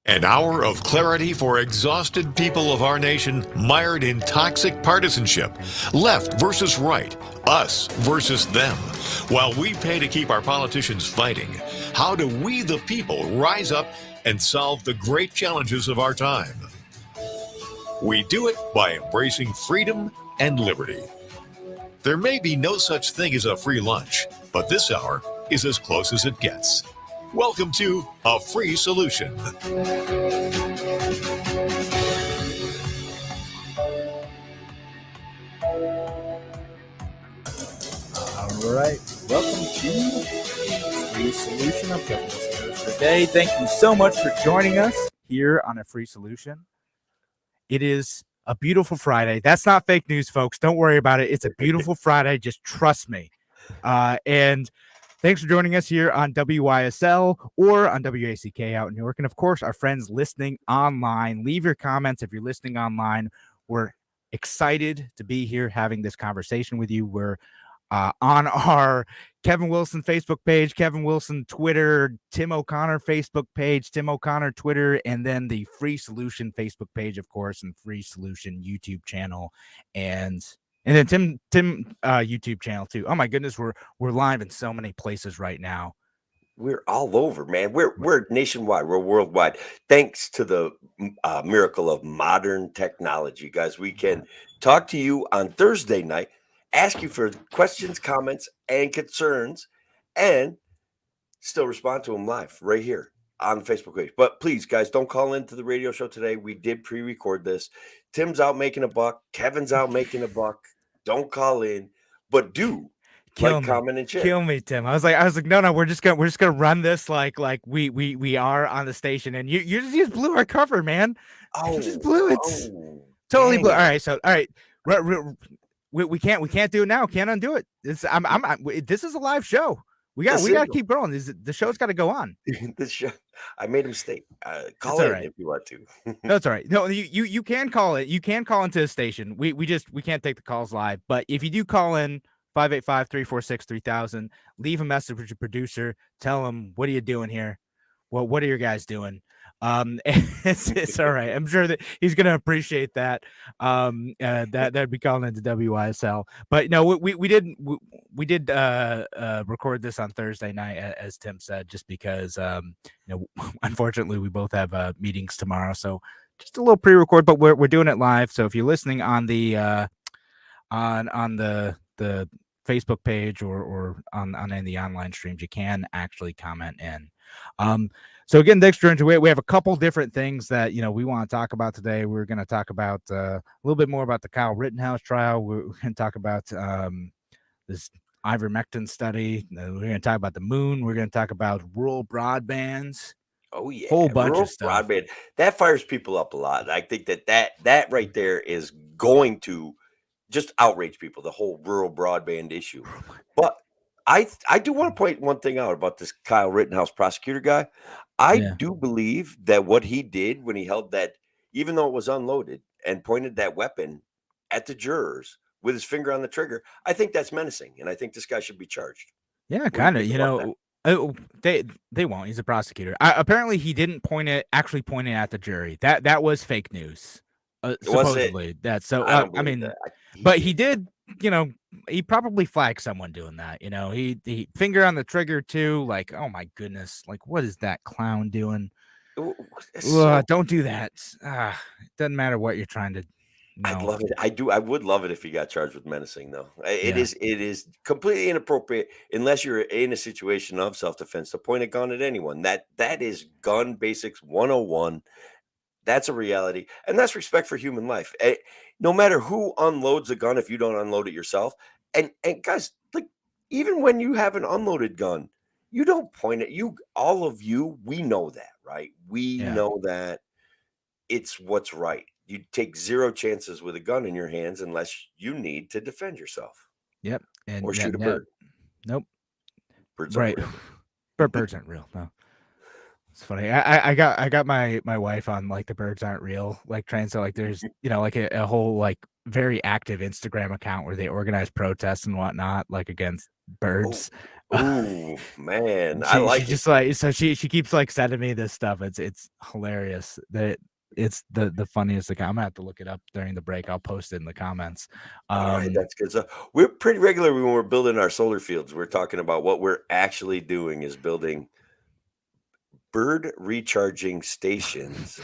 An hour of clarity for exhausted people of our nation mired in toxic partisanship. Left versus right, us versus them. While we pay to keep our politicians fighting, how do we, the people, rise up and solve the great challenges of our time? We do it by embracing freedom and liberty. There may be no such thing as a free lunch, but this hour is as close as it gets. Welcome to A Free Solution. All right. Welcome to Free Solution. I'm Kevin Wilson for today. Thank you so much for joining us here on A Free Solution. It is a beautiful Friday. That's not fake news, folks. Don't worry about it. It's a beautiful Friday. Just trust me. And thanks for joining us here on WYSL or on WACK out in New York. And of course, our friends listening online. Leave your comments if you're listening online. We're excited to be here having this conversation with you. We're on our Kevin Wilson Facebook page, Kevin Wilson Twitter, Tim O'Connor Facebook page, Tim O'Connor Twitter, and then the Free Solution Facebook page, of course, and Free Solution YouTube channel, and then Tim YouTube channel too. Oh my goodness, we're live in so many places right now. We're all over, man. We're nationwide. We're worldwide. Thanks to the miracle of modern technology, guys. We can talk to you on Thursday night, ask you for questions, comments, and concerns, and still respond to them live right here on the Facebook page. But please, guys, don't call into the radio show today. We did pre-record this. Tim's out making a buck. Kevin's out making a buck. Don't call in, but do comment and share. Kill me, Tim. I was like, no, we're just gonna run this like we are on the station, and you just blew our cover, man. You just blew it. Totally blew. All right. We can't do it now. Can't undo it. This is a live show. We got to keep going. The show's got to go on. This show, I made a mistake. Call in if you want to. No, it's all right. No, you can call it. You can call into the station. We can't take the calls live. But if you do call in 585-346-3000, leave a message with your producer. Tell him, what are you doing here? Well, what are your guys doing? It's all right. I'm sure that he's gonna appreciate that. That'd be calling into WYSL. But no, we did record this on Thursday night, as Tim said, just because unfortunately we both have meetings tomorrow, so just a little pre-record. But we're doing it live. So if you're listening on the on the Facebook page or on any of the online streams, you can actually comment in. So again, thanks for joining. We have a couple different things that we want to talk about today. We're going to talk about a little bit more about the Kyle Rittenhouse trial. We're going to talk about this ivermectin study. We're going to talk about the moon. We're going to talk about rural broadbands. Oh yeah, whole bunch of stuff. Broadband that fires people up a lot. I think that right there is going to just outrage people. The whole rural broadband issue, but I do want to point one thing out about this Kyle Rittenhouse prosecutor guy. I do believe that what he did when he held that, even though it was unloaded, and pointed that weapon at the jurors with his finger on the trigger, I think that's menacing, and I think this guy should be charged. Yeah, kind of. They won't. He's a prosecutor. Apparently, he didn't actually point it at the jury. That was fake news. Supposedly, that's so. I mean, but he did. He probably flagged someone doing that. He finger on the trigger too. Like, oh my goodness, like what is that clown doing? Don't do that. It doesn't matter what you're trying to. I'd love it. I would love it if he got charged with menacing, though. It is completely inappropriate unless you're in a situation of self-defense to point a gun at anyone. That is gun basics 101. That's a reality, and that's respect for human life. No matter who unloads a gun, if you don't unload it yourself, and guys, like even when you have an unloaded gun, you don't point at you. All of you, we know that, right? We know that it's what's right. You take zero chances with a gun in your hands unless you need to defend yourself. Yep, or shoot a bird. Nope, birds aren't real. Birds aren't real. No. It's funny. I got my wife on like the birds aren't real like train. So like there's like a whole like very active Instagram account where they organize protests and whatnot like against birds. Ooh, man, I She like it. just like so she keeps like sending me this stuff. It's hilarious. That it's the funniest account. I'm gonna have to look it up during the break. I'll post it in the comments. All right, that's good. So we're pretty regular when we're building our solar fields. We're talking about what we're actually doing is building bird recharging stations.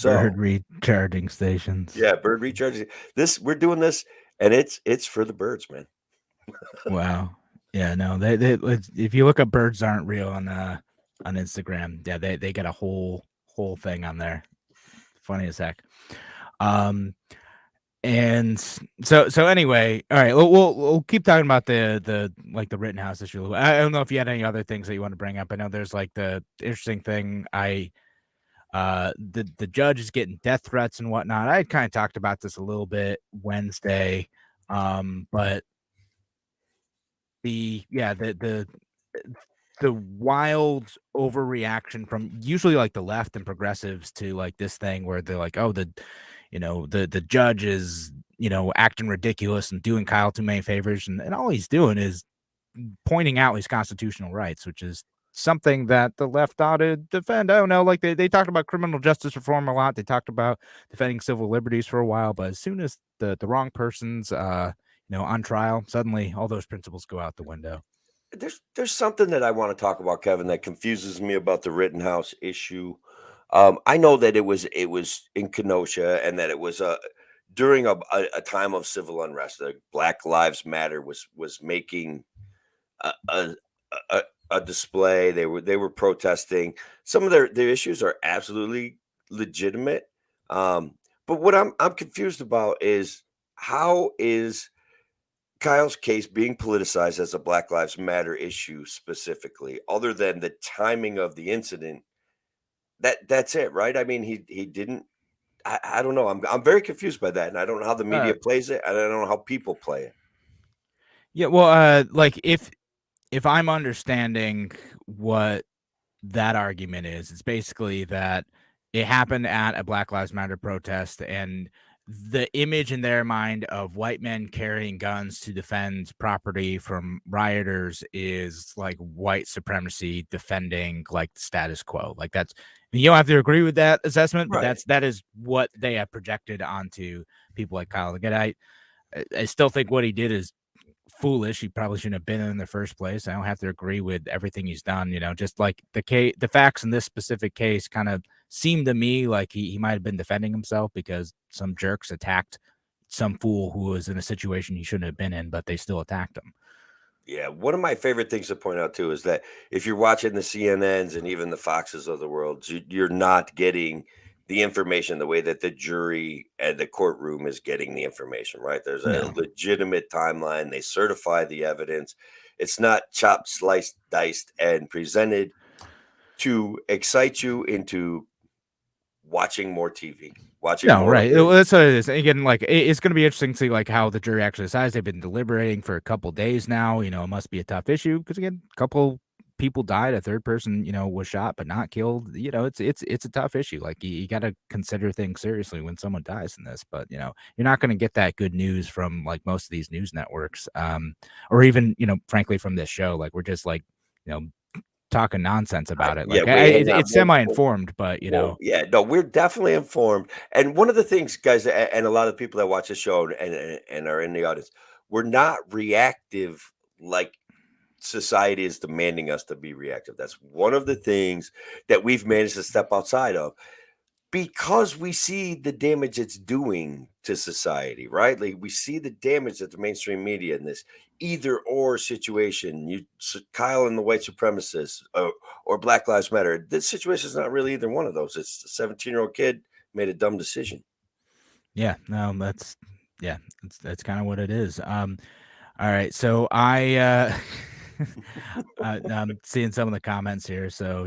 Bird So recharging stations. yeah, bird recharging. This we're doing this, and it's for the birds, man. Wow. Yeah, no, if you look up birds aren't real on Instagram, yeah, they get a whole thing on there. Funny as heck. And so anyway, all right, we'll keep talking about the like the Rittenhouse issue. I don't know if you had any other things that you want to bring up. I know there's like the interesting thing. The judge is getting death threats and whatnot. I had kind of talked about this a little bit Wednesday, but the wild overreaction from usually like the left and progressives to like this thing where they're like, oh, the judge is acting ridiculous and doing Kyle too many favors, and all he's doing is pointing out his constitutional rights, which is something that the left ought to defend. I don't know, like they talked about criminal justice reform a lot. They talked about defending civil liberties for a while, but as soon as the wrong person's on trial, suddenly all those principles go out the window. There's something that I want to talk about, Kevin, that confuses me about the Rittenhouse issue. I know that it was in Kenosha, and that it was during a time of civil unrest. Black Lives Matter was making a, a a a display. They were protesting. Some of their issues are absolutely legitimate. But what I'm confused about is, how is Kyle's case being politicized as a Black Lives Matter issue specifically, other than the timing of the incident? That's it, right? I mean, he didn't. I don't know. I'm very confused by that, and I don't know how the Uh, media plays it, and I don't know how people play it. yeah, well, like if I'm understanding what that argument is, it's basically that it happened at a Black Lives Matter protest, and the image in their mind of white men carrying guns to defend property from rioters is like white supremacy defending like the status quo. Like you don't have to agree with that assessment, but Right. that is what they have projected onto people like Kyle. Again, I still think what he did is foolish. He probably shouldn't have been in the first place. I don't have to agree with everything he's done. Just like the facts in this specific case kind of seem to me like he might have been defending himself because some jerks attacked some fool who was in a situation he shouldn't have been in, but they still attacked him. Yeah, one of my favorite things to point out too is that if you're watching the CNNs and even the Foxes of the world, you're not getting the information the way that the jury and the courtroom is getting the information, right? There's a No. legitimate timeline. They certify the evidence. It's not chopped, sliced, diced, and presented to excite you into watching more TV, watching No, more of right. it. That's what it is. Again, like it's going to be interesting to see like how the jury actually decides. They've been deliberating for a couple days now. It must be a tough issue because again, a couple people died. A third person, was shot but not killed. It's a tough issue. Like you got to consider things seriously when someone dies in this. But you're not going to get that good news from like most of these news networks, or even frankly from this show. Like we're just like you know talking nonsense about it. Yeah, Like we hang out. it's semi-informed, but Well, yeah, no, we're definitely informed. And one of the things, guys, and a lot of people that watch the show and are in the audience, we're not reactive like society is demanding us to be reactive. That's one of the things that we've managed to step outside of, because we see the damage it's doing to society, right? Like we see the damage that the mainstream media in this either or situation. Kyle and the white supremacists, or Black Lives Matter. This situation is not really either one of those. It's a 17-year-old kid made a dumb decision. Yeah, no, that's kind of what it is. All right, so I'm seeing some of the comments here. So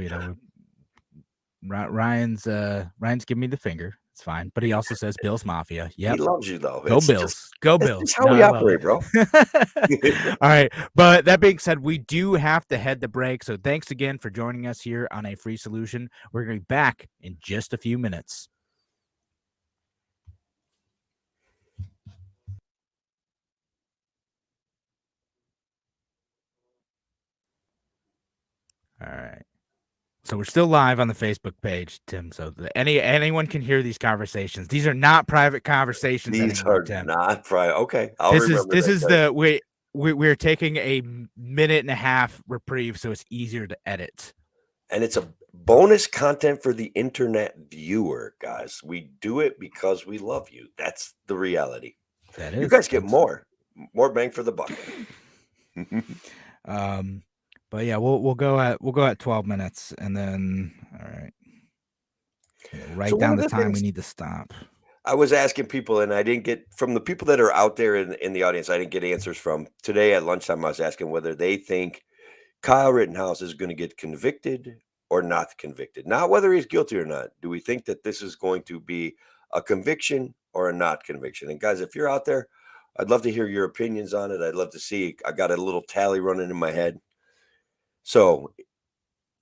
Ryan's giving me the finger. It's fine, but he also says Bills Mafia. He Yep, loves you though. go Bills, go It's Bills. just how No, we I love operate, bro. it. All right, but that being said, we do have to head the break. So thanks again for joining us here on A Free Solution. We're gonna be back in just a few minutes. All right. So we're still live on the Facebook page, Tim. So anyone can hear these conversations. These are not private conversations These anymore, are Tim. not private. Okay, I'll This remember is that, the we're taking a minute and a half reprieve, so it's easier to edit. and it's a bonus content for the internet viewer, guys. We do it because we love you. That's the reality. That You is. guys get more bang for the buck. But yeah, we'll go at 12 minutes, and then all right, write So one down of the the time we things need to stop. I was asking people, and I didn't get from the people that are out there in the audience, I didn't get answers from. Today at lunchtime, I was asking whether they think Kyle Rittenhouse is going to get convicted or not convicted. Not whether he's guilty or not. Do we think that this is going to be a conviction or a not conviction? And guys, if you're out there, I'd love to hear your opinions on it. I'd love to see. I got a little tally running in my head. So,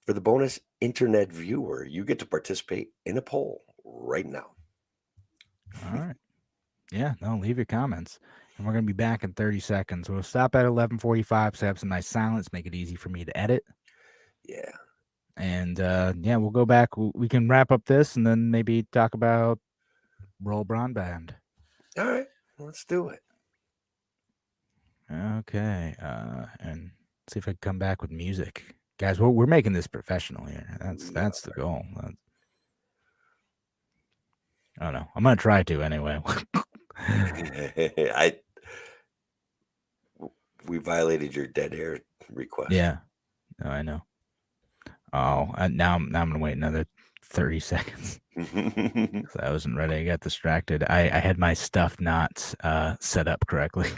for the bonus internet viewer, you get to participate in a poll right now. All right. Yeah, no, leave your comments. And we're going to be back in 30 seconds. We'll stop at 11:45, so have some nice silence, make it easy for me to edit. Yeah. And yeah, we'll go back. We can wrap up this and then maybe talk about Roll Broadband. All right. Let's do it. Okay. And see if I can come back with music. Guys, we're making this professional here. That's the goal. Oh no, I'm gonna try to anyway. We violated your dead air request. Yeah, no, I know. Oh, now I'm gonna wait another 30 seconds. I wasn't ready. I got distracted. I had my stuff not set up correctly.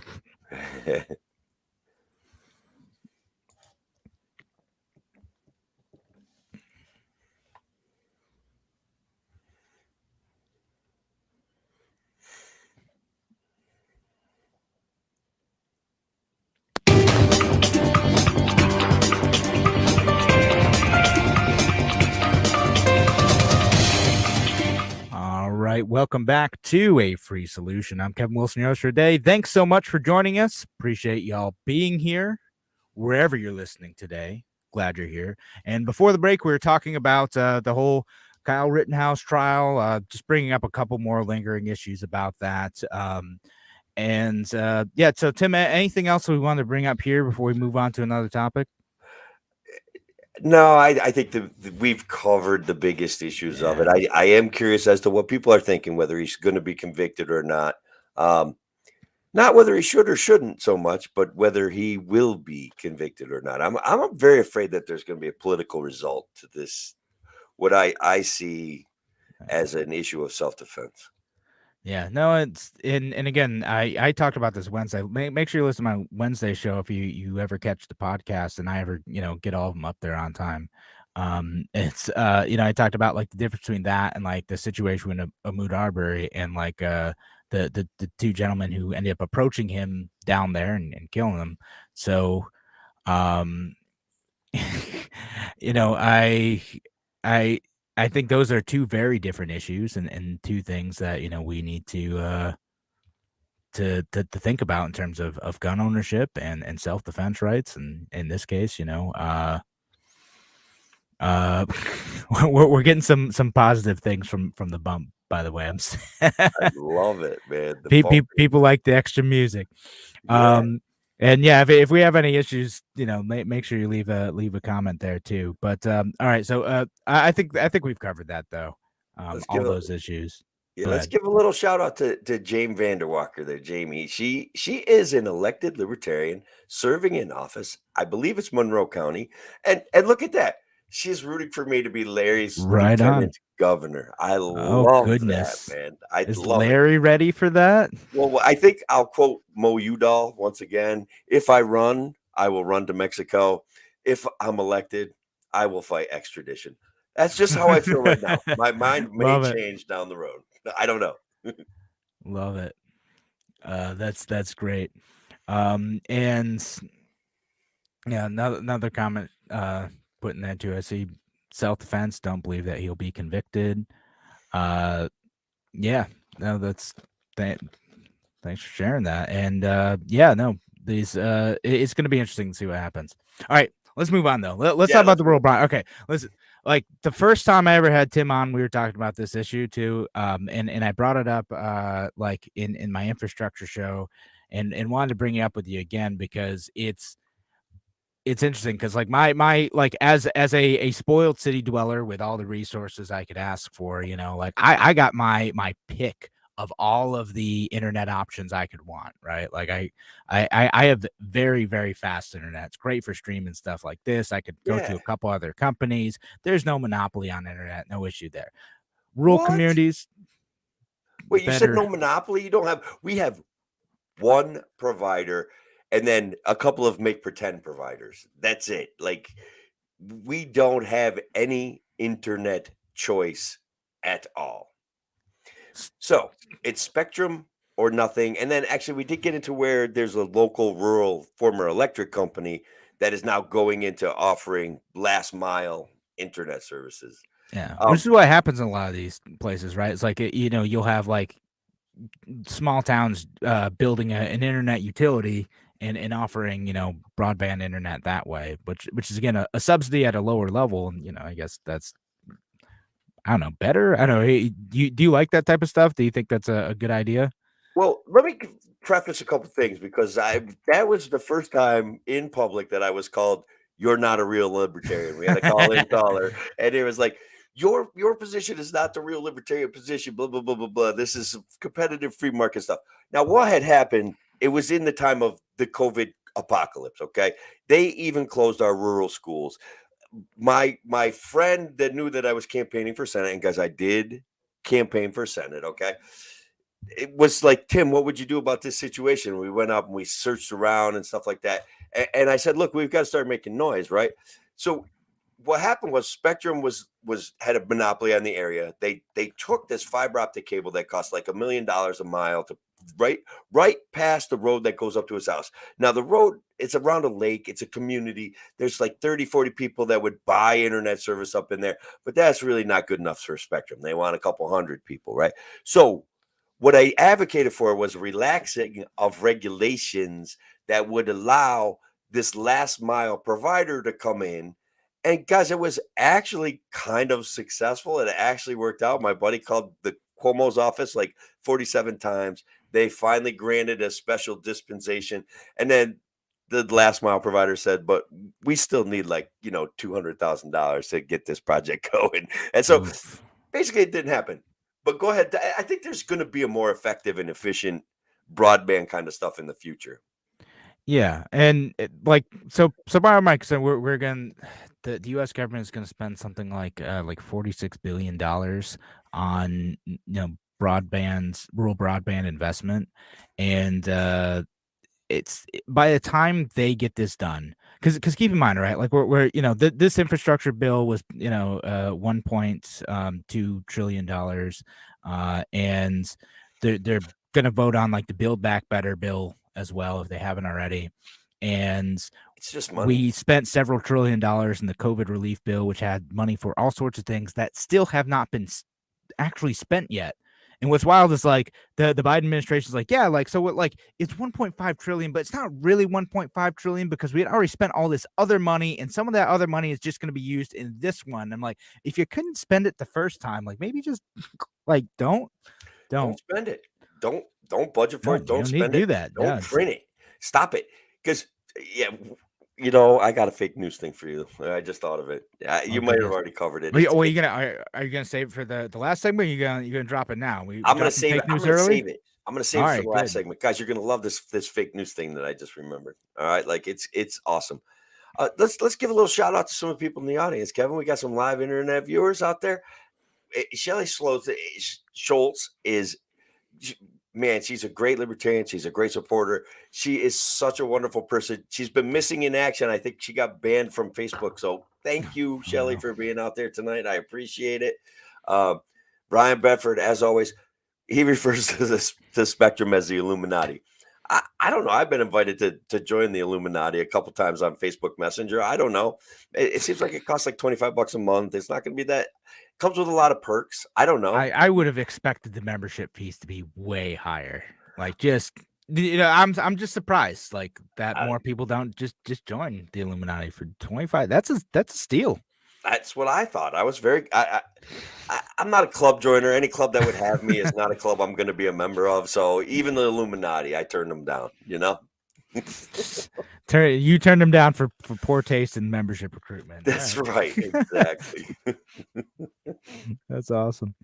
All right, welcome back to A Free Solution. I'm Kevin Wilson, your host for today. Thanks so much for joining us. Appreciate y'all being here, wherever you're listening today. Glad you're here. And before the break, we were talking about the whole Kyle Rittenhouse trial, just bringing up a couple more lingering issues about that. Yeah, so Tim, anything else we want to bring up here before we move on to another topic? No, I think we've covered the biggest issues of it. I am curious as to what people are thinking, whether he's going to be convicted or not. Not whether he should or shouldn't so much, but whether he will be convicted or not. I'm very afraid that there's going to be a political result to this, what I see as an issue of self-defense. Yeah, no, it's and again, I talked about this Wednesday. Make sure you listen to my Wednesday show if you ever catch the podcast, and I ever get all of them up there on time. It's I talked about like the difference between that and like the situation with Ahmaud Arbery and like the two gentlemen who ended up approaching him down there and killing him. So, I think those are two very different issues and two things that we need to think about in terms of gun ownership and self-defense rights, and in this case we're getting some positive things from the bump, by the way. I love it, man. People like the extra music. Yeah. And yeah, if we have any issues, make sure you leave a comment there too. But all right, so I think we've covered that though. All those issues. Yeah, let's give a little shout out to Jamie Vanderwalker there, Jamie. She is an elected libertarian serving in office. I believe it's Monroe County. And look at that. She's rooting for me to be Larry's lieutenant governor. I love that, man. Is Larry ready for that? Well, I think I'll quote Mo Udall once again. If I run, I will run to Mexico. If I'm elected, I will fight extradition. That's just how I feel right now. My mind may change down the road. I don't know. Love it. That's great. And yeah, another comment putting that to us. Self-defense, don't believe that he'll be convicted. Yeah, no, thanks for sharing that. And yeah, no, it's going to be interesting to see what happens. All right, let's move on though. Let's Yeah, talk about let's the move World Broadband. Okay, listen. Like the first time I ever had Tim on, we were talking about this issue too. And I brought it up like in my infrastructure show, and wanted to bring it up with you again because it's interesting because like my like as a spoiled city dweller with all the resources I could ask for, you know, like I got my pick of all of the internet options I could want, right? Like I have very, very fast internet. It's great for streaming stuff like this. I could go to Yeah. a couple other companies. There's no monopoly on internet, no issue there. Rural What? communities, Wait, you said better. no monopoly? You don't have we have one provider and then a couple of make pretend providers. That's it. Like we don't have any internet choice at all. So it's Spectrum or nothing. And then actually, we did get into where there's a local rural former electric company that is now going into offering last mile internet services. Yeah, Um, which is what happens in a lot of these places, right? It's like you know, you'll have like small towns building an internet utility and offering, you know, broadband internet that way, which is again a subsidy at a lower level. And you know, I guess that's, I don't know, better. I don't know. Hey, do you like that type of stuff? Do you think that's a good idea? well, let me preface a couple things because that was the first time in public that I was called "You're not a real libertarian." We had a call-in caller, and it was like, "Your position is not the real libertarian position." Blah blah blah blah blah. This is competitive free market stuff. Now, what had happened? It was in the time of the COVID apocalypse. Okay, they even closed our rural schools. My friend that knew that I was campaigning for Senate, and guys, I did campaign for Senate. Okay, it was like, Tim, what would you do about this situation? We went up and we searched around and stuff like that. And I said, look, we've got to start making noise, right? So what happened was Spectrum was had a monopoly on the area. They took this fiber optic cable that cost like $1 million a mile to right past the road that goes up to his house. Now the road, it's around a lake, it's a community. There's like 30, 40 people that would buy internet service up in there, but that's really not good enough for Spectrum. They want a couple hundred people, right? So what I advocated for was relaxing of regulations that would allow this last mile provider to come in. And guys, it was actually kind of successful. It actually worked out. My buddy called the Cuomo's office like 47 times. They finally granted a special dispensation. And then the last mile provider said, but we still need like, $200,000 to get this project going. And so Oof. basically it didn't happen. But go ahead. I think there's going to be a more effective and efficient broadband kind of stuff in the future. Yeah, and like so by Mike, so we're going the U.S. government is going to spend something like $46 billion on rural broadband investment, and it's by the time they get this done, because keep in mind, right, like we're this infrastructure bill was 1.2 trillion dollars, and they're gonna vote on like the Build Back Better bill as well if they haven't already, and It's just money. we spent several $trillion in the COVID relief bill, which had money for all sorts of things that still have not been actually spent yet. And what's wild is like the Biden administration is like, yeah, like so what, like it's 1.5 trillion, but it's not really 1.5 trillion because we had already spent all this other money, and some of that other money is just going to be used in this one. I'm like, if you couldn't spend it the first time, like maybe just like don't spend it. Don't budget for it. you Don't need to spend do it. that. Don't Yeah, print it. Stop it. Because I got a fake news thing for you. I just thought of it. You might have already covered it. Are you gonna save it for the last segment? Or you gonna drop it now? I'm gonna save it. I'm gonna save it. I'm gonna save All it for right, the last good. segment, guys. You're gonna love this fake news thing that I just remembered. All right, like it's awesome. Let's give a little shout out to some of the people in the audience, Kevin. We got some live internet viewers out there. Shelley Schultz is, man, she's a great libertarian. She's a great supporter. She is such a wonderful person. She's been missing in action. I think she got banned from Facebook. So thank you, Shelley, for being out there tonight. I appreciate it. Brian Bedford, as always, he refers to the Spectrum as the Illuminati. I don't know. I've been invited to join the Illuminati a couple times on Facebook Messenger. I don't know. It seems like it costs like $25 a month. It's not going to be that. Comes with a lot of perks. I don't know. I would have expected the membership fees to be way higher. Like just I'm just surprised like that I- more people don't just join the Illuminati for 25. That's a steal. That's what I thought. I was very. I'm not a club joiner. Any club that would have me is not a club I'm going to be a member of. So even the Illuminati, I turned them down. You know. You turned them down for poor taste in membership recruitment. That's All right. Exactly. That's awesome.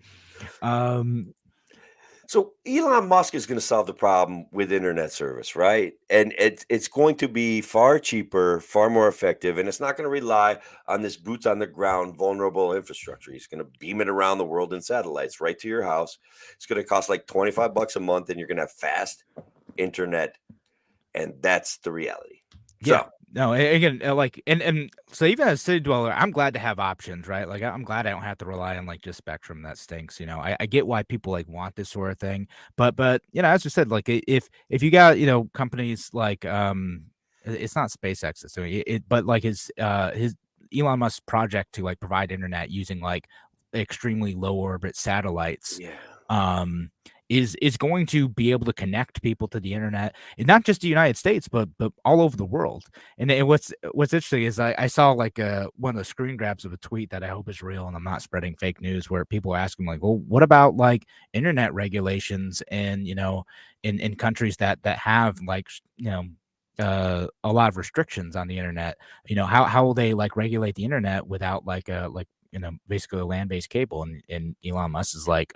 So Elon Musk is going to solve the problem with internet service, right? And it's going to be far cheaper, far more effective, and it's not going to rely on this boots on the ground vulnerable infrastructure. He's going to beam it around the world in satellites right to your house. It's going to cost like $25 a month, and you're going to have fast internet, and that's the reality. Yeah. So, No, again, like, and so even as a city dweller, I'm glad to have options, right? Like, I'm glad I don't have to rely on like just Spectrum that stinks. I get why people like want this sort of thing, but as you said, like, if you got companies like it's not SpaceX that's doing it, but like his Elon Musk's project to like provide internet using like extremely low orbit satellites, yeah. Is going to be able to connect people to the internet, and not just the United States, but all over the world. And what's interesting is I saw like one of the screen grabs of a tweet that I hope is real, and I'm not spreading fake news, where people ask him like, well, what about like internet regulations and in countries that have like a lot of restrictions on the internet, how will they like regulate the internet without like basically a land-based cable? And Elon Musk is like,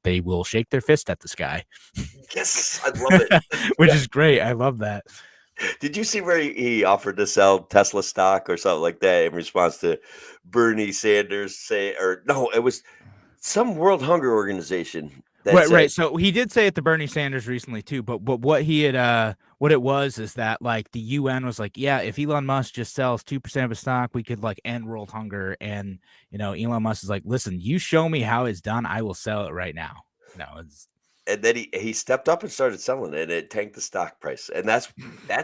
they will shake their fist at the sky. Yes, I love it. Which is great. I love that. Did you see where he offered to sell Tesla stock or something like that in response to Bernie Sanders or no, it was some World Hunger Organization. Right. So he did say it to Bernie Sanders recently too, but what he had what it was is that like the UN was like, yeah, if Elon Musk just sells 2% of his stock, we could like end world hunger. And Elon Musk is like, listen, you show me how it's done, I will sell it right now. And then he stepped up and started selling it, and it tanked the stock price. And that's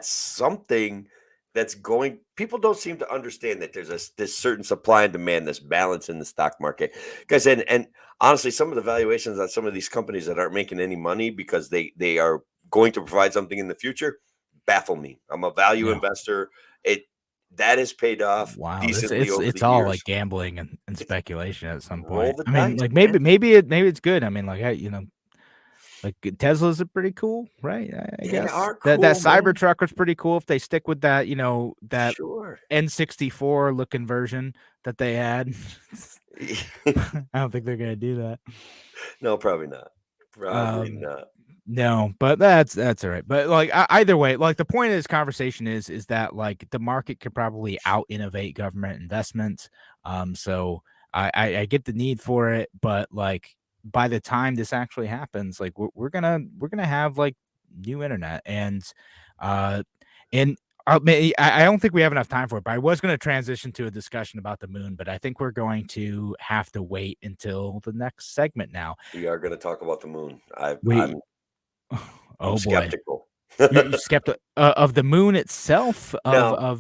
something that's going. People don't seem to understand that there's this certain supply and demand, this balance in the stock market, guys. And honestly, some of the valuations on some of these companies that aren't making any money because they are going to provide something in the future baffle me. I'm a value investor. That has paid off. Wow, decently over it's the all years. like gambling and speculation at some Roll point. the I mean, dice, like man. maybe it's good. I mean, like like Teslas are pretty cool, right? I They guess are that cool, man. Cybertruck was pretty cool if they stick with that, that Sure. N64 looking version that they had. I don't think they're gonna do that. No, probably not. Probably not. No, but that's all right. But like either way, like the point of this conversation is that like the market could probably out innovate government investments. So I get the need for it, but like by the time this actually happens, like we're gonna have like new internet and uh and I don't think we have enough time for it, but I was going to transition to a discussion about the moon, but I think we're going to have to wait until the next segment now. We are going to talk about the moon. I'm boy, skeptical. You're skeptical of the moon itself. No,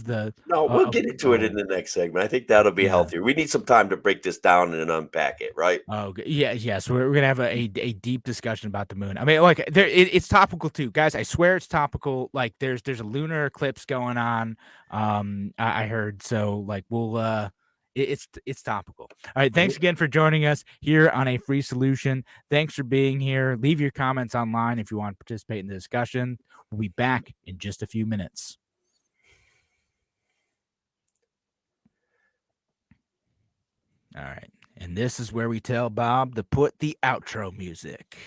we'll get into it in the next segment. I think that'll be healthier. We need some time to break this down and unpack it, right? Oh, yeah. So we're gonna have a deep discussion about the moon. I mean, like it's topical too, guys. I swear it's topical. Like there's a lunar eclipse going on. I heard. So like it's topical. All right. Thanks again for joining us here on A Free Solution. Thanks for being here. Leave your comments online if you want to participate in the discussion. We'll be back in just a few minutes. All right. And this is where we tell Bob to put the outro music.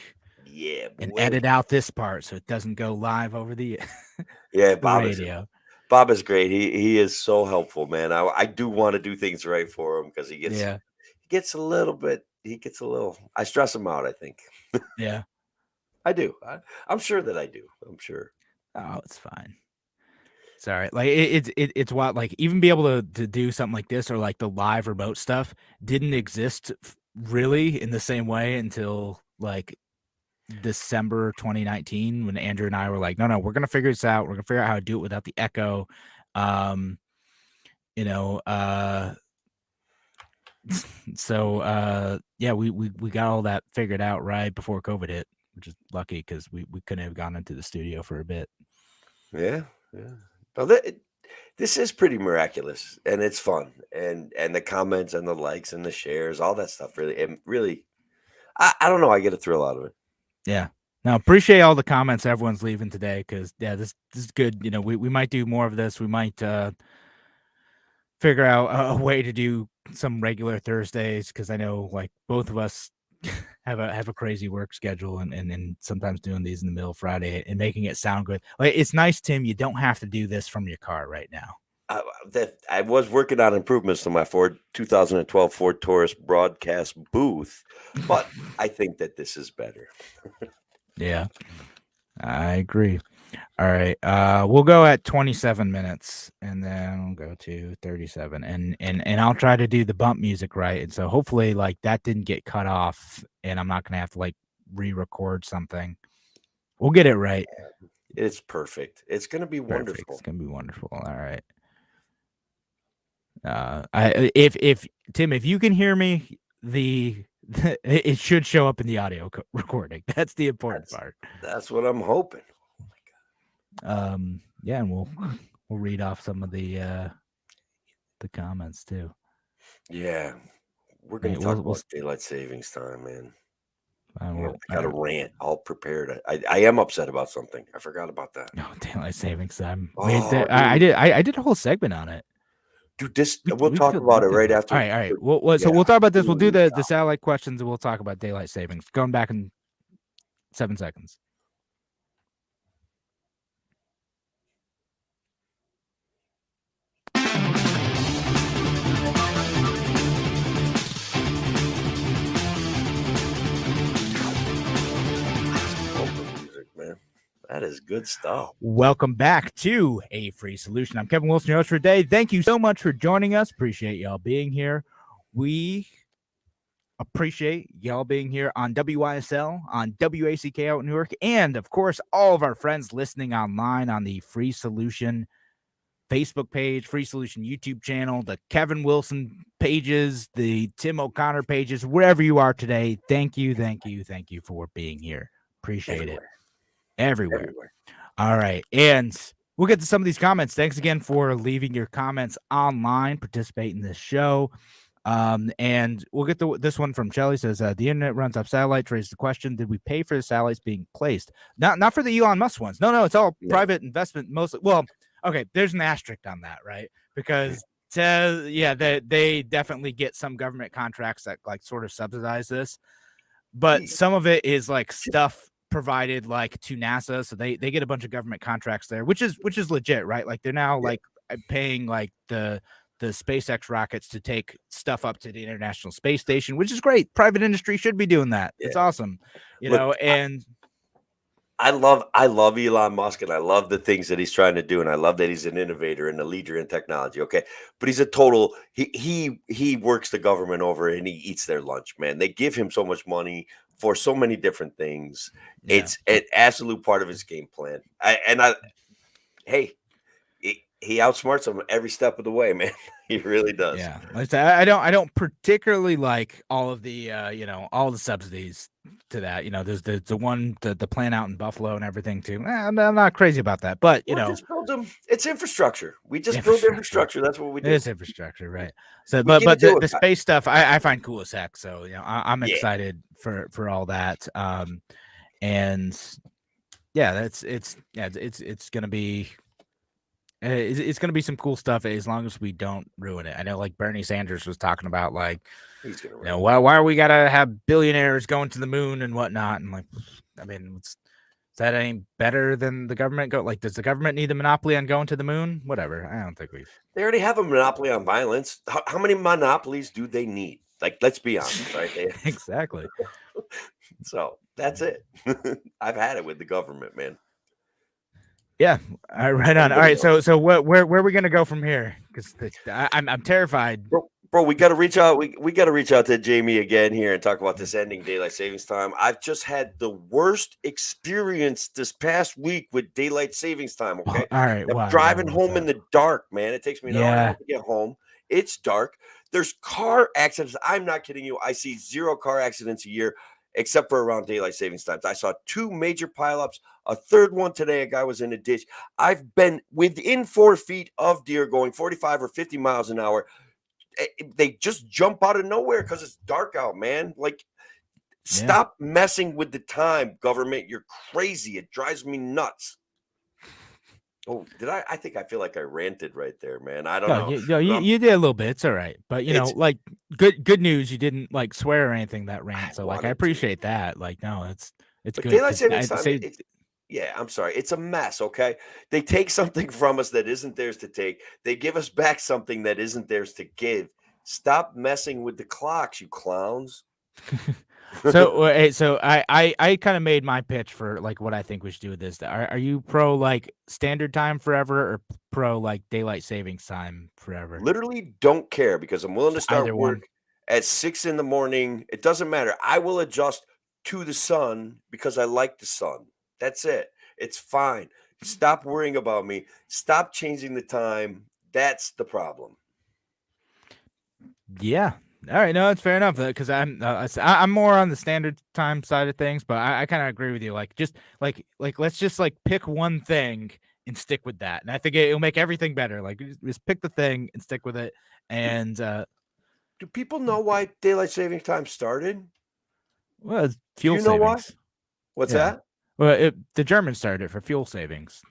Yeah. Boy. And edit out this part so it doesn't go live over the radio. Bob is great. He is so helpful, man. I do want to do things right for him because he gets a little. I stress him out, I think. Yeah. I do. I'm sure that I do. I'm sure. Oh, it's fine. Sorry, like it's what, like even be able to do something like this or like the live remote stuff didn't exist really in the same way until like December 2019 when Andrew and I were like, no, we're gonna figure this out. We're gonna figure out how to do it without the echo. So yeah, we got all that figured out right before COVID hit. which is lucky because we couldn't have gone into the studio for a bit. Yeah. Well, this is pretty miraculous, and it's fun, and the comments and the likes and the shares, all that stuff. Really, I don't know. I get a thrill out of it. Yeah. Now appreciate all the comments everyone's leaving today because this is good. You know, we might do more of this. We might figure out a way to do some regular Thursdays because I know like both of us have a crazy work schedule and sometimes doing these in the middle of Friday and making it sound good. Like it's nice, Tim. You don't have to do this from your car right now. I was working on improvements to my 2012 Ford Taurus broadcast booth, but I think that this is better. Yeah, I agree. All right, we'll go at 27 minutes, and then we'll go to 37, and I'll try to do the bump music right, and so hopefully, like that didn't get cut off, and I'm not gonna have to like re-record something. We'll get it right. It's perfect. It's gonna be wonderful. It's gonna be wonderful. All right. If Tim, if you can hear me, it should show up in the audio recording. That's the important part. That's what I'm hoping. Yeah, and we'll read off some of the comments too. Yeah, we're gonna talk about daylight savings time, man. I got a rant all prepared. I am upset about something. I forgot about that. No, daylight savings time. I did a whole segment on it. Dude, we'll talk about it right after. All right. So we'll talk about this. We'll do the satellite questions, and we'll talk about daylight savings. Going back in 7 seconds. Music, man. That is good stuff. Welcome back to A Free Solution. I'm Kevin Wilson, your host for today. Thank you so much for joining us. Appreciate y'all being here. We appreciate y'all being here on WYSL, on WACK out in Newark, and of course, all of our friends listening online on the Free Solution Facebook page, Free Solution YouTube channel, the Kevin Wilson pages, the Tim O'Connor pages, wherever you are today. Thank you for being here. Appreciate it. Everywhere. All right. And we'll get to some of these comments. Thanks again for leaving your comments online, participate in this show. And we'll get to this one from Shelly. Says the internet runs off satellites. Raised the question: did we pay for the satellites being placed? Not for the Elon Musk ones. No, it's all private investment mostly. Well, okay, there's an asterisk on that, right? Because they definitely get some government contracts that like sort of subsidize this, but some of it is like stuff provided like to NASA, so they get a bunch of government contracts there, which is legit, right? Like they're now like paying like the SpaceX rockets to take stuff up to the International Space Station, which is great. Private industry should be doing that. It's awesome, know. And I love Elon Musk, and I love the things that he's trying to do, and I love that he's an innovator and a leader in technology. Okay, but he's a total he works the government over, and he eats their lunch, man. They give him so much money for so many different things. Yeah. It's an absolute part of his game plan. He outsmarts them every step of the way, man. He really does. Yeah, I don't particularly like all of the all the subsidies to that. There's the one the plant out in Buffalo and everything too. I'm not crazy about that, but just build them. It's infrastructure. We just build infrastructure. That's what we do. It is infrastructure, right? So, but the space stuff I find cool as heck. So I'm excited for all that. And yeah, it's gonna be. It's going to be some cool stuff as long as we don't ruin it. I know, like Bernie Sanders was talking about, like, why are we got to have billionaires going to the moon and whatnot? And like, I mean, is that any better than the government go? Like, does the government need a monopoly on going to the moon? Whatever. I don't think they already have a monopoly on violence. How many monopolies do they need? Like, let's be honest, right? Exactly. So that's it. I've had it with the government, man. Yeah, right on. All right, so where are we gonna go from here? Because I'm terrified, bro. We got to reach out. We got to reach out to Jamie again here and talk about this ending daylight savings time. I've just had the worst experience this past week with daylight savings time. Okay, all right. I'm driving home in the dark, man. It takes me an hour to get home. It's dark. There's car accidents. I'm not kidding you. I see 0 car accidents a year. except for around daylight savings times. I saw 2 major pileups. A third one today, a guy was in a ditch. I've been within 4 feet of deer going 45 or 50 miles an hour. They just jump out of nowhere because it's dark out, man. Like, stop messing with the time, government. You're crazy. It drives me nuts. Oh, did I? I think I feel like I ranted right there, man. I don't know. You did a little bit. It's all right, but like good news. You didn't like swear or anything that rant. So like I appreciate that. Like no, it's good. Daylight savings time. Yeah, I'm sorry. It's a mess. Okay, they take something from us that isn't theirs to take. They give us back something that isn't theirs to give. Stop messing with the clocks, you clowns. So I kind of made my pitch for like what I think we should do with this. Are you pro like standard time forever or pro like daylight savings time forever? Literally don't care because I'm willing to start work at 6 a.m. It doesn't matter. I will adjust to the sun because I like the sun. That's it. It's fine. Stop worrying about me. Stop changing the time. That's the problem. Yeah. All right, no, it's fair enough because I'm more on the standard time side of things, but I kind of agree with you. Like, just like let's just like pick one thing and stick with that, and I think it'll make everything better. Like, just pick the thing and stick with it. And do people know why daylight saving time started? Well, it's fuel savings. Know why? What's that? Well, the Germans started it for fuel savings,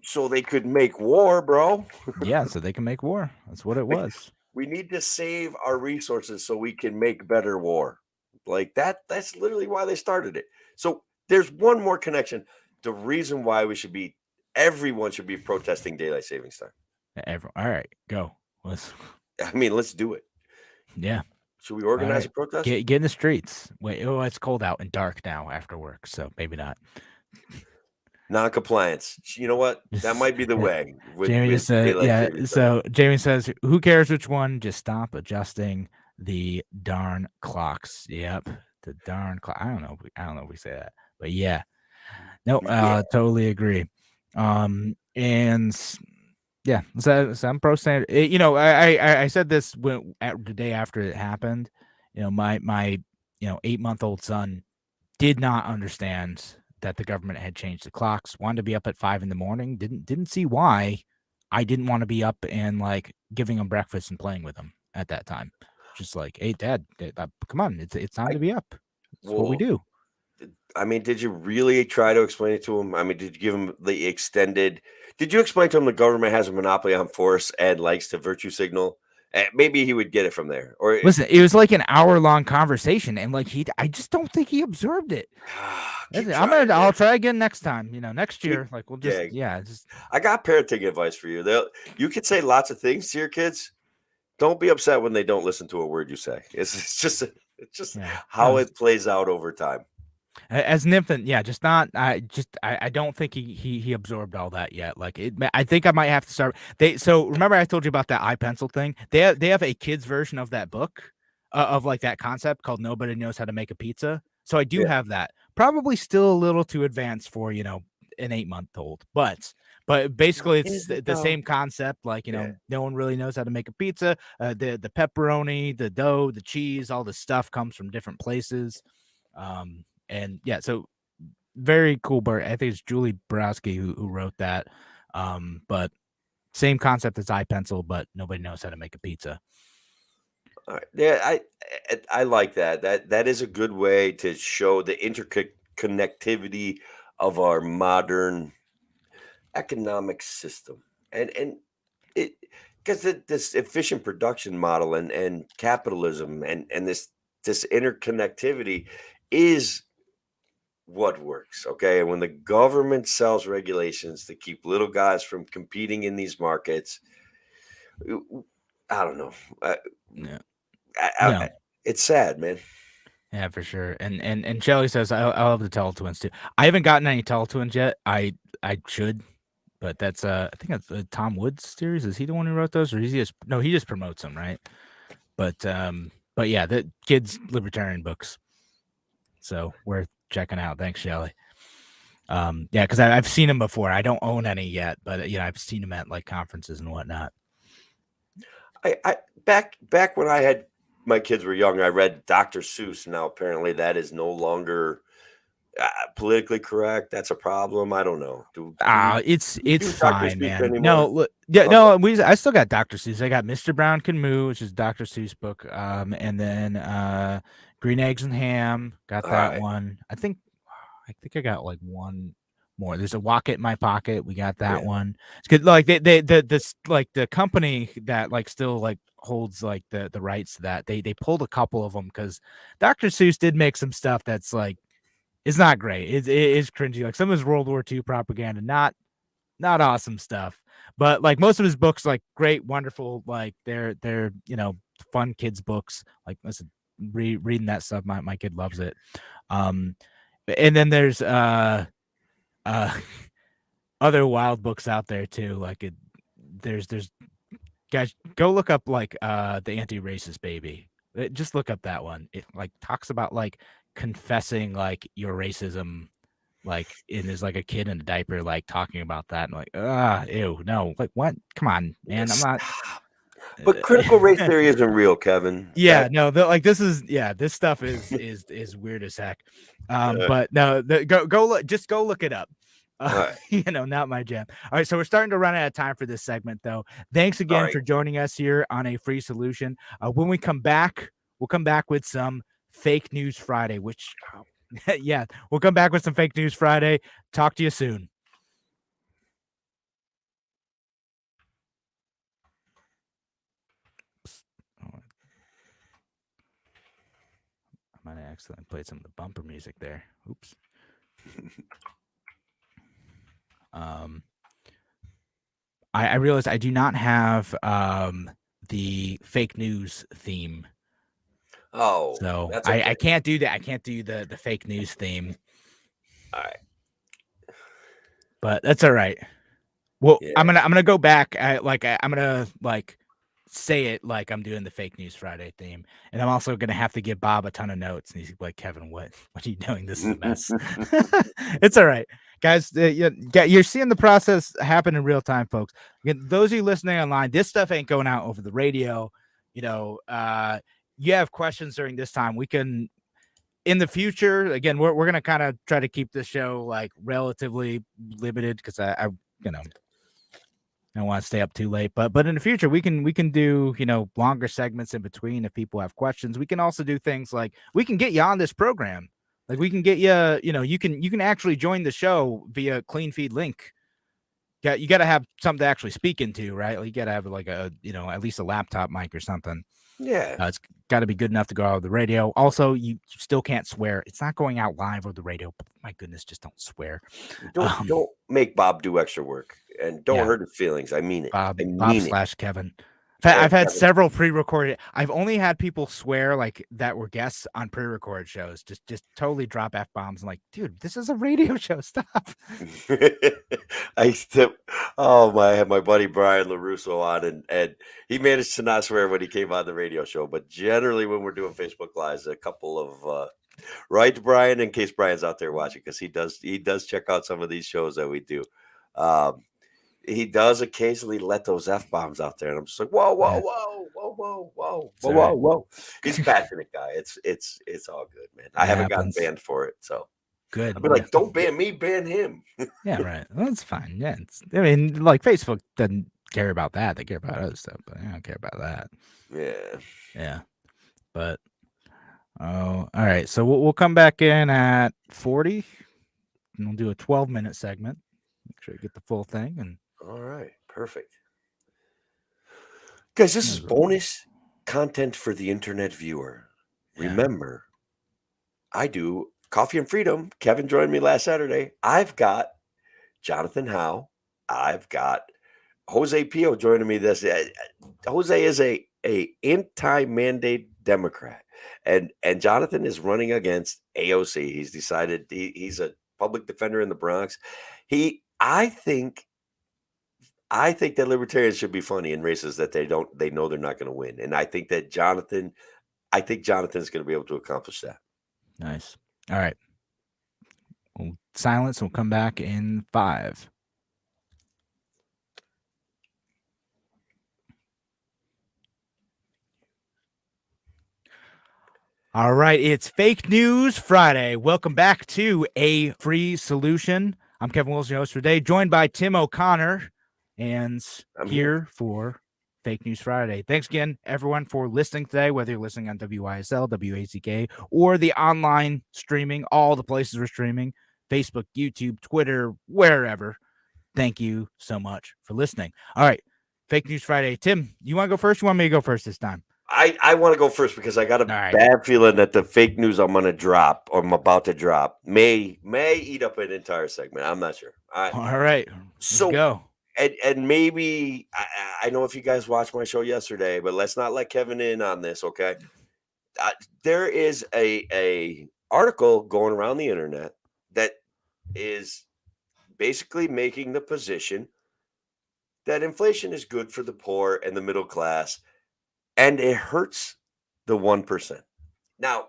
so they could make war, bro. Yeah, so they can make war. That's what it was. We need to save our resources so we can make better war. Like that's literally why they started it. So there's one more connection. The reason why everyone should be protesting daylight savings time. All right, go. Let's do it. Yeah. Should we organize a protest? Get in the streets. Wait, it's cold out and dark now after work, so maybe not. Non-compliance. You know what? That might be the way. Jamie just said, yeah. So Jamie says, "Who cares which one? Just stop adjusting the darn clocks." Yep, the darn clock. I don't know if we say that, but yeah. No, totally agree. And yeah, so I'm pro standard. I said this the day after it happened. My 8-month-old son did not understand that the government had changed the clocks, wanted to be up at 5 a.m, didn't see why I didn't want to be up and like giving him breakfast and playing with him at that time. Just like, hey, Dad, come on, it's time to be up. That's what we do. I mean, did you really try to explain it to him? I mean, did you give him the extended? Did you explain to him the government has a monopoly on force and likes to virtue signal? Maybe he would get it from there. Or listen, it was like an hour-long conversation, and like I just don't think he absorbed it. I'll try again next time. Next year, like we'll just I got parenting advice for you. You could say lots of things to your kids. Don't be upset when they don't listen to a word you say. It's just how it plays out over time. As an infant, just not. I don't think he absorbed all that yet. Like I think I might have to start. So remember I told you about that iPencil thing. They have a kids version of that book, of like that concept called Nobody Knows How to Make a Pizza. So I do have that. Probably still a little too advanced for an 8-month-old, but basically it's the same concept. Like no one really knows how to make a pizza. The pepperoni, the dough, the cheese, all the stuff comes from different places. And yeah, so very cool. But I think it's Julie Borowski who wrote that. But same concept as iPencil, but nobody knows how to make a pizza. All right. Yeah, I like that. That is a good way to show the interconnectivity of our modern economic system, and it because this efficient production model and capitalism and this interconnectivity is what works. Okay. And when the government sells regulations to keep little guys from competing in these markets, I don't know. It's sad, man. Yeah, for sure. And Shelly says I love the Teletwins too. I haven't gotten any Teletwins yet. I should, but that's I think that's the Tom Woods series. Is he the one who wrote those, or he just promotes them, right? But yeah, the kids libertarian books, so worth checking out. Thanks, Shelly. Yeah, because I've seen them before. I don't own any yet, but I've seen them at like conferences and whatnot. I back when I had my kids were young, I read Dr. Seuss. Now apparently that is no longer politically correct. That's a problem. I don't know. Do It's you do Dr. fine, Seuss man. anymore? No, look, yeah, Okay. no, I still got Dr. Seuss. I got Mr. Brown Can Moo, which is Dr. Seuss book. And then Green Eggs and Ham, got All that right. one. I think I got like one more. There's a Walk It in My Pocket. We got that Yeah. one. It's good. Like the company that like still like holds like the rights to that. They pulled a couple of them because Dr. Seuss did make some stuff that's like it's not great. It is cringy. Like some of his World War II propaganda, not awesome stuff. But like most of his books, like great, wonderful, like they're fun kids books. Like listen, reading that stuff, my kid loves it. And then there's other wild books out there too. Like there's guys go look up like the Anti-Racist Baby. Just look up that one. It like talks about like confessing like your racism, like and there's like a kid in a diaper like talking about that and like ew, no, like what, come on, man, I'm not But critical race theory isn't real, Kevin. yeah, no, this stuff is weird as heck. But no, go look, just go look it up. Right. Not my jam. All right, so we're starting to run out of time for this segment, though. Thanks again for joining us here on A Free Solution. When we come back, we'll come back with some Fake News Friday, which, yeah, we'll come back with some Fake News Friday. Talk to you soon. I might have accidentally played some of the bumper music there. Oops. I realized I do not have the fake news theme. Oh, so that's okay. I can't do that. I can't do the fake news theme. All right. But that's all right. Well, Yeah. I'm gonna go back. I'm gonna like say it like I'm doing the Fake News Friday theme, and I'm also gonna have to give Bob a ton of notes. And he's like, Kevin, what are you doing? This is a mess. It's all right, guys. You're seeing the process happen in real time, folks. Again, those of you listening online, this stuff ain't going out over the radio. You have questions during this time. We can. In the future, again, we're gonna kind of try to keep this show like relatively limited because I don't want to stay up too late. But in the future, we can do longer segments in between if people have questions. We can also do things like we can get you on this program, like we can get you. You can actually join the show via Clean Feed link. You got to have something to actually speak into, right? Like you got to have like a at least a laptop mic or something. Yeah. It's got to be good enough to go out of the radio. Also, you still can't swear. It's not going out live over the radio. But my goodness, just don't swear. Don't make Bob do extra work, and don't hurt his feelings. I mean it. Bob / Kevin. I've had several pre-recorded. I've only had people swear like that were guests on pre-recorded shows. Just totally drop F-bombs. I'm like, dude, this is a radio show. Stop. I had my buddy Brian LaRusso on, and he managed to not swear when he came on the radio show. But generally, when we're doing Facebook Lives, a couple of right, Brian, in case Brian's out there watching, because he does check out some of these shows that we do. He does occasionally let those F-bombs out there, and I'm just like, whoa. He's a passionate guy. It's all good, man. I haven't gotten banned for it, so good. I'd be like, don't ban me, ban him. Yeah, right. Well, that's fine. Yeah, like Facebook doesn't care about that. They care about other stuff, but I don't care about that. Yeah. But all right. So we'll come back in at 40, and we'll do a 12-minute segment. Make sure you get the full thing. And all right, perfect. Guys, this is bonus content for the internet viewer. Yeah. Remember, I do Coffee and Freedom. Kevin joined me last Saturday. I've got Jonathan Howe. I've got Jose Pio joining me this. Jose is a anti-mandate Democrat, and Jonathan is running against AOC. He's decided he's a public defender in the Bronx. I think that libertarians should be funny in races that they know they're not going to win. And I think Jonathan's going to be able to accomplish that. Nice. All right. We'll silence. We'll come back in 5. All right, it's Fake News Friday. Welcome back to A Free Solution. I'm Kevin Wilson, your host for today, joined by Tim O'Connor, and I'm here for Fake News Friday. Thanks again, everyone, for listening today, whether you're listening on WYSL, WACK, or the online streaming, all the places we're streaming, Facebook, YouTube, Twitter, wherever. Thank you so much for listening. All right, Fake News Friday. Tim, you want to go first? You want me to go first this time? I want to go first because I got a right. bad feeling that the fake news I'm going to drop or I'm about to drop may eat up an entire segment. I'm not sure. All right. Let's go. And maybe I know if you guys watched my show yesterday, but let's not let Kevin in on this, okay? There is a article going around the internet that is basically making the position that inflation is good for the poor and the middle class, and it hurts the 1%. Now,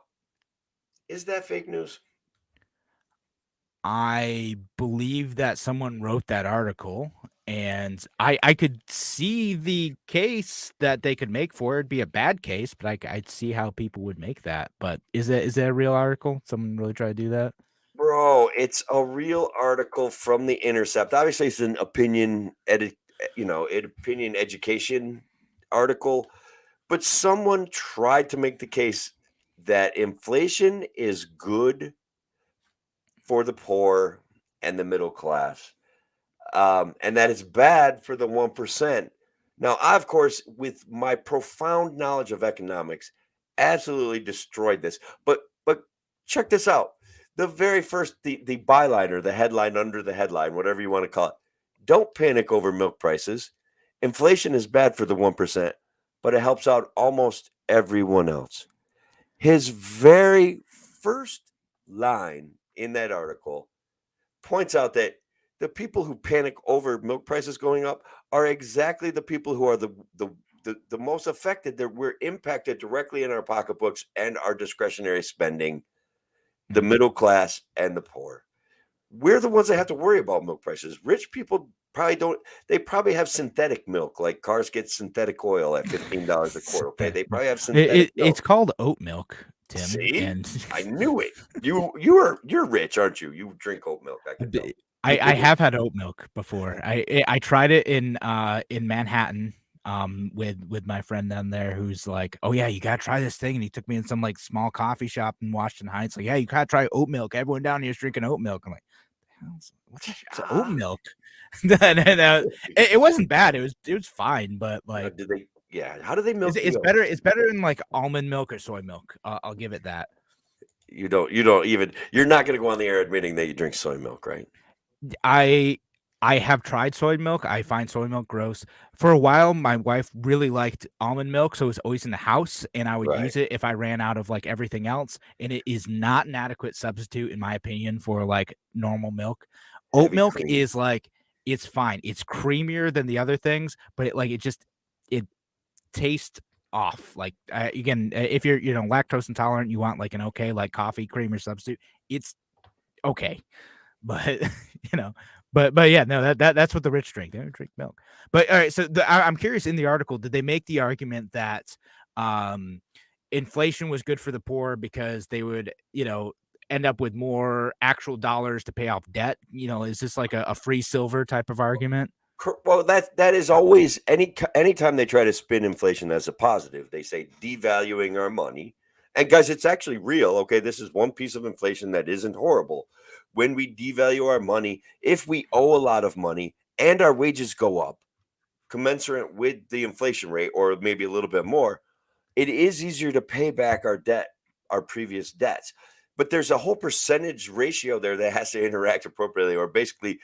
is that fake news? I believe that someone wrote that article, and I could see the case that they could make for it. It'd be a bad case, but I'd see how people would make that. But is that a real article? Someone really try to do that? Bro, it's a real article from The Intercept. Obviously, it's an opinion opinion education article, but someone tried to make the case that inflation is good for the poor and the middle class, and that it's bad for the 1%. Now, I, of course, with my profound knowledge of economics, absolutely destroyed this. But check this out. The very first, the byline or the headline under the headline, whatever you want to call it. Don't panic over milk prices. Inflation is bad for the 1%, but it helps out almost everyone else. His very first line in that article points out that the people who panic over milk prices going up are exactly the people who are the most affected, that we're impacted directly in our pocketbooks and our discretionary spending, the middle class and the poor. We're the ones that have to worry about milk prices. Rich people probably don't. They probably have synthetic milk, like cars get synthetic oil at $15 a quart. Okay, they probably have synthetic milk. It's called oat milk, Tim. See? And I knew it. You're rich, aren't you? You drink oat milk. I can tell. I have had oat milk before. I tried it in Manhattan with my friend down there who's like, oh yeah, you gotta try this thing, and he took me in some like small coffee shop in Washington Heights, like, yeah, you gotta try oat milk. Everyone down here is drinking oat milk. I'm like, what's oat milk? It wasn't bad. It was fine, but like, how do they milk? It's better. It's better than like almond milk or soy milk. I'll give it that. You're not gonna go on the air admitting that you drink soy milk, right? I have tried soy milk. I find soy milk gross. For a while, my wife really liked almond milk, so it was always in the house, and I would use it if I ran out of like everything else. And it is not an adequate substitute, in my opinion, for like normal milk. Oat milk is like, it's fine. It's creamier than the other things, but it tastes off. Like again, if you're lactose intolerant, you want like an okay like coffee creamer substitute. It's okay. But but yeah, no, that's what the rich drink. They don't drink milk. But all right, so I'm curious, in the article, did they make the argument that inflation was good for the poor because they would end up with more actual dollars to pay off debt? Is this like a free silver type of argument? Well, that is always anytime they try to spin inflation as a positive, they say devaluing our money. And guys, it's actually real. Okay, this is one piece of inflation that isn't horrible. When we devalue our money, if we owe a lot of money and our wages go up commensurate with the inflation rate, or maybe a little bit more, it is easier to pay back our debt, our previous debts. But there's a whole percentage ratio there that has to interact appropriately, or basically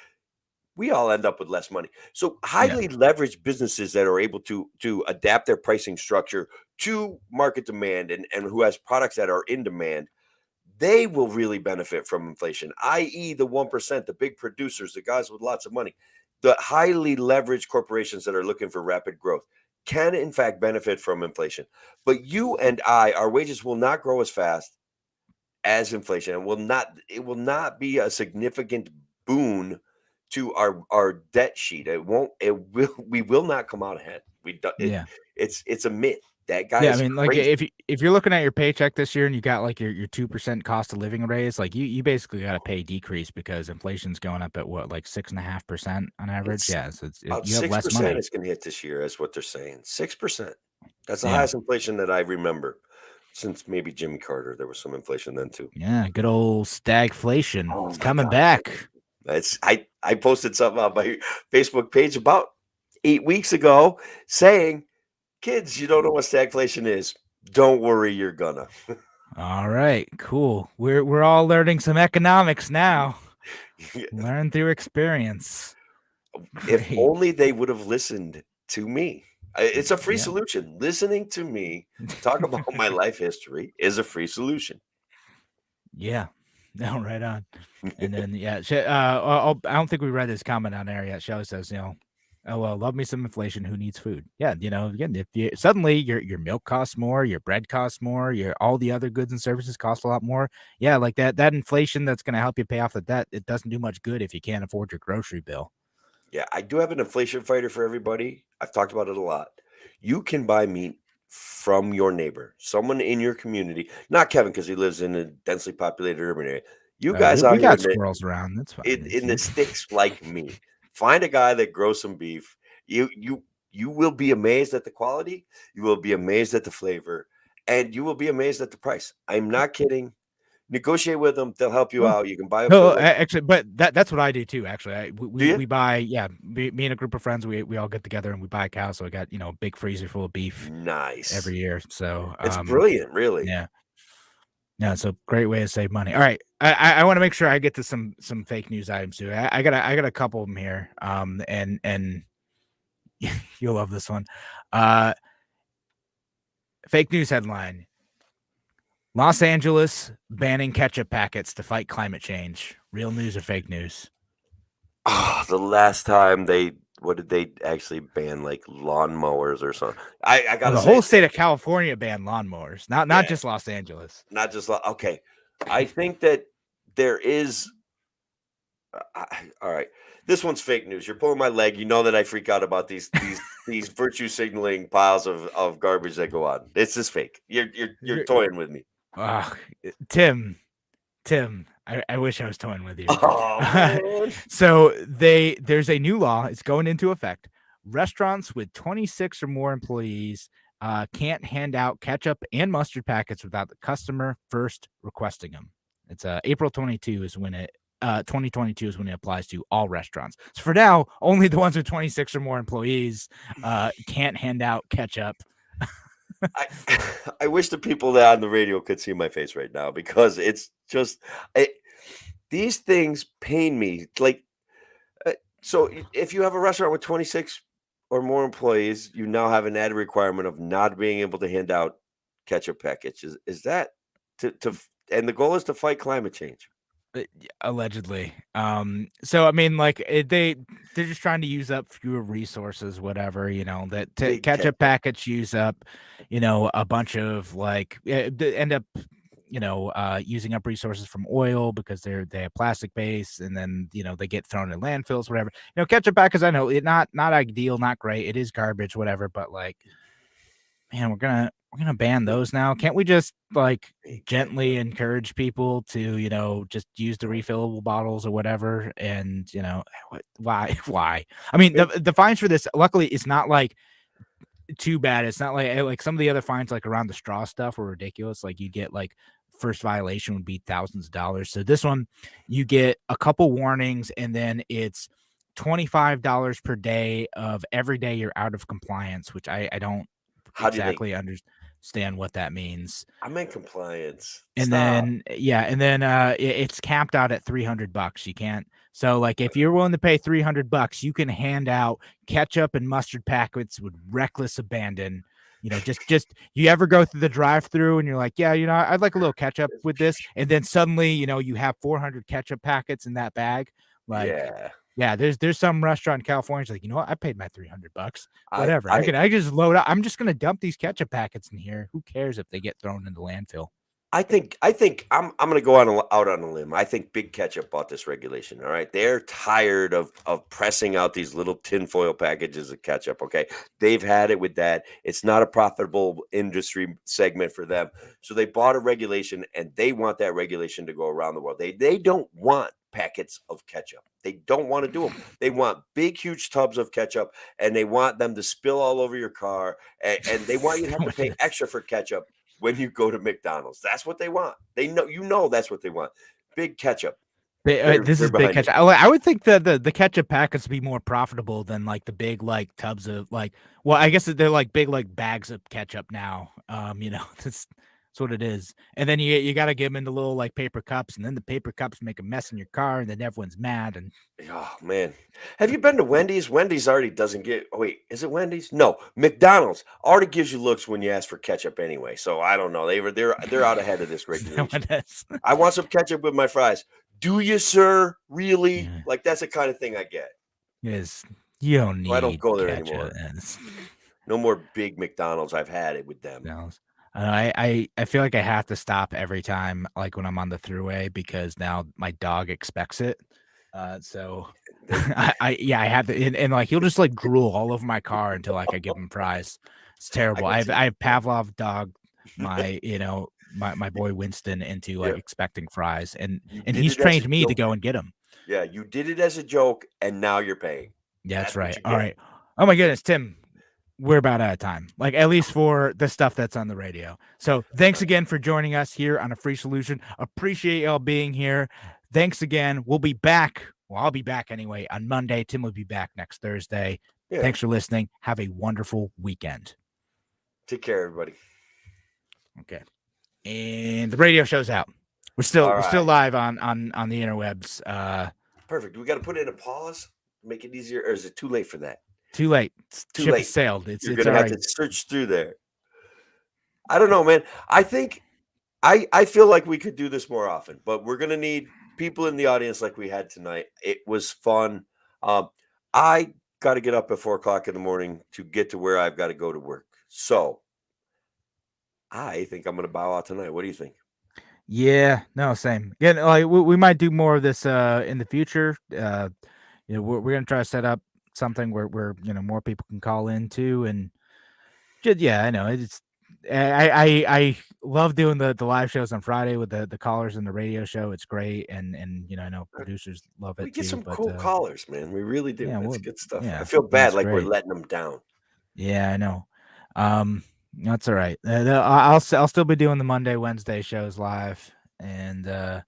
we all end up with less money. So highly leveraged businesses that are able to adapt their pricing structure to market demand and who has products that are in demand, they will really benefit from inflation, i.e. the 1%, the big producers, the guys with lots of money. The highly leveraged corporations that are looking for rapid growth can, in fact, benefit from inflation. But you and I, our wages will not grow as fast as inflation, and it will not be a significant boon to our debt sheet. We will not come out ahead. It's a myth. That guy Yeah, I is mean, like crazy. if you're looking at your paycheck this year and you got like your 2% cost of living raise, like you basically got to pay decrease because inflation's going up at what, like 6.5% on average. It's Yeah, so about you have less 6% money. it's gonna hit this year, is what they're saying. 6%. That's the Yeah, highest inflation that I remember since maybe Jimmy Carter. There was some inflation then too. yeah, good old stagflation. Oh It's my coming god. back. It's I posted something on my Facebook page about 8 weeks ago saying, "Kids, you don't know what stagflation is. Don't worry, you're gonna." All right, cool. We're all learning some economics now. Learn through experience. If Great. only they would have listened to me. It's a free Yeah. solution. Listening to me talk about my life history is a free solution. Yeah. No, right on. And then I don't think we read this comment on there yet. Shelly says, oh well, love me some inflation. Who needs food? Yeah, again, if you suddenly your milk costs more, your bread costs more, your all the other goods and services cost a lot more. Yeah, like that inflation that's going to help you pay off the debt. It doesn't do much good if you can't afford your grocery bill. Yeah, I do have an inflation fighter for everybody. I've talked about it a lot. You can buy meat from your neighbor, someone in your community, not Kevin because he lives in a densely populated urban area. You guys We out here got squirrels around. That's fine. in the sticks like me, find a guy that grows some beef. You will be amazed at the quality. You will be amazed at the flavor, and you will be amazed at the price. I'm not kidding. Negotiate with them; they'll help you out. You can buy up to No, like. actually, but that's what I do too. Actually, Do you? we buy, yeah, me and a group of friends, we all get together and we buy a cow. So I got a big freezer full of beef Nice. every year. So It's brilliant, really. yeah, yeah, it's a great way to save money. All right, I want to make sure I get to some fake news items too. I got a couple of them here. And you'll love this one. Uh, Fake news headline: Los Angeles banning ketchup packets to fight climate change. Real news or fake news? Oh, the last time what did they actually ban, like lawnmowers or something? I Oh, gotta the say, whole state of California banned lawnmowers, not yeah, just Los Angeles. not just okay. I think that there is. All right, this one's fake news. You're pulling my leg. You know that I freak out about these virtue signaling piles of garbage that go on. It's just fake. You're toying with me. Ah, Tim, I wish I was toying with you. Oh man. So there's a new law. It's going into effect. Restaurants with 26 or more employees can't hand out ketchup and mustard packets without the customer first requesting them. It's April 22 is when it 2022 is when it applies to all restaurants. So for now, only the ones with 26 or more employees can't hand out ketchup. I I wish the people that on the radio could see my face right now because it's just these things pain me. Like, so if you have a restaurant with 26 or more employees, you now have an added requirement of not being able to hand out ketchup packets. Is that and the goal is to fight climate change? Allegedly. So I mean, like they're just trying to use up fewer resources, whatever, that Big ketchup ketchup. packets use up, a bunch of like they end up, using up resources from oil because they have plastic base, and then they get thrown in landfills, whatever. Ketchup packets, I know it not ideal, not great. It is garbage, whatever, but like, man, we're gonna ban those now. Can't we just like Big gently ketchup. encourage people to, just use the refillable bottles or whatever? And why? I mean, the fines for this, luckily, it's not like too bad. It's not like some of the other fines, like around the straw stuff, were ridiculous. Like you get like first violation would be thousands of dollars. So this one, you get a couple warnings, and then it's $25 per day of every day you're out of compliance, which I don't How do you think? exactly understand what that means. I'm in compliance. And Stop. then it's capped out at $300. You can't. So like if you're willing to pay $300, you can hand out ketchup and mustard packets with reckless abandon. Just you ever go through the drive-through and you're like, yeah, I'd like a little ketchup with this, and then suddenly you have 400 ketchup packets in that bag. Like, Yeah. yeah, there's some restaurant in California. It's like, what? I paid my $300. I Whatever. I just load up. I'm just gonna dump these ketchup packets in here. Who cares if they get thrown in the landfill? I think I'm going to go out on a limb. I think Big Ketchup bought this regulation. All right, they're tired of pressing out these little tinfoil packages of ketchup. Okay, they've had it with that. It's not a profitable industry segment for them, so they bought a regulation, and they want that regulation to go around the world. They don't want packets of ketchup. They don't want to do them. They want big, huge tubs of ketchup, and they want them to spill all over your car, and they want you to have to pay extra for ketchup when you go to McDonald's. That's what they want. They know that's what they want. Big ketchup. This is big ketchup. I would think that the ketchup packets would be more profitable than like the big like tubs of like. Well, I guess they're like big like bags of ketchup now. That's what it is. And then you got to give them into little like paper cups, and then the paper cups make a mess in your car, and then everyone's mad. And oh man, have you been to Wendy's? Wendy's already doesn't get. Oh, wait, is it Wendy's? No, McDonald's already gives you looks when you ask for ketchup anyway. So I don't know. They're out ahead of this regulation. I want some ketchup with my fries. Do you, sir? Really? Yeah. Like that's the kind of thing I get. Yes, you don't need. I don't go there ketchup. anymore. No more big McDonald's. I've had it with them. No. I feel like I have to stop every time, like when I'm on the throughway, because now my dog expects it. So I have to, and like he'll just like drool all over my car until like I give him fries. It's terrible. I have Pavlov dog my my boy Winston into like expecting fries, and he's trained me to go and get them. Yeah, you did it as a joke, and now you're paying. Yeah, that's right. All right. Oh my goodness, Tim. We're about out of time, like at least for the stuff that's on the radio. So thanks again for joining us here on A Free Solution. Appreciate y'all being here. Thanks again. We'll be back. Well, I'll be back anyway on Monday. Tim will be back next Thursday. Yeah. Thanks for listening. Have a wonderful weekend. Take care, everybody. Okay. And the radio show's out. We're still live on the interwebs. Perfect. We got to put in a pause, make it easier, or is it too late for that? Too late. Too late. Sailed. You're gonna have to search through there. I don't know, man. I think I feel like we could do this more often, but we're gonna need people in the audience like we had tonight. It was fun. I got to get up at 4 o'clock in the morning to get to where I've got to go to work. So I think I'm gonna bow out tonight. What do you think? Yeah, no, same. Again, like we might do more of this in the future. We're gonna try to set up something where more people can call in too, and just, I know it's I love doing the live shows on Friday with the callers and the radio show. It's great, and I know producers love it. We get too, some cool callers, man. We really do. That's good stuff. Yeah, I feel bad like we're letting them down. Yeah, I know. That's all right. I'll still be doing the Monday, Wednesday shows live, and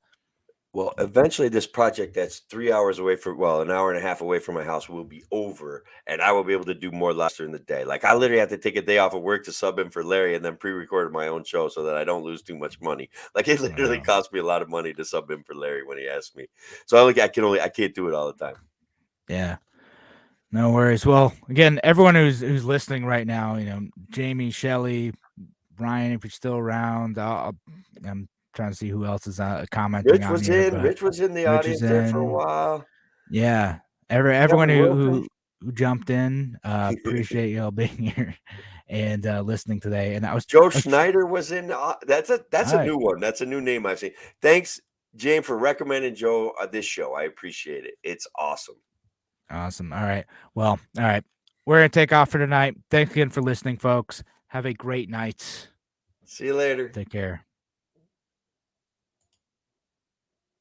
well, eventually this project that's 3 hours away an hour and a half away from my house will be over, and I will be able to do more lives during the day. Like I literally have to take a day off of work to sub in for Larry and then pre-record my own show so that I don't lose too much money. Like it literally cost me a lot of money to sub in for Larry when he asked me. So I can't do it all the time. Yeah. No worries. Well, again, everyone who's listening right now, Jamie, Shelley, Brian, if you're still around, I'm trying to see who else is commenting. Rich was in the audience there for a while. Yeah, everyone who jumped in, appreciate y'all being here and listening today. And that was Joe Schneider was in. That's a new one. That's a new name I've seen. Thanks, James, for recommending Joe this show. I appreciate it. It's awesome. Awesome. All right. Well, all right. We're gonna take off for tonight. Thanks again for listening, folks. Have a great night. See you later. Take care.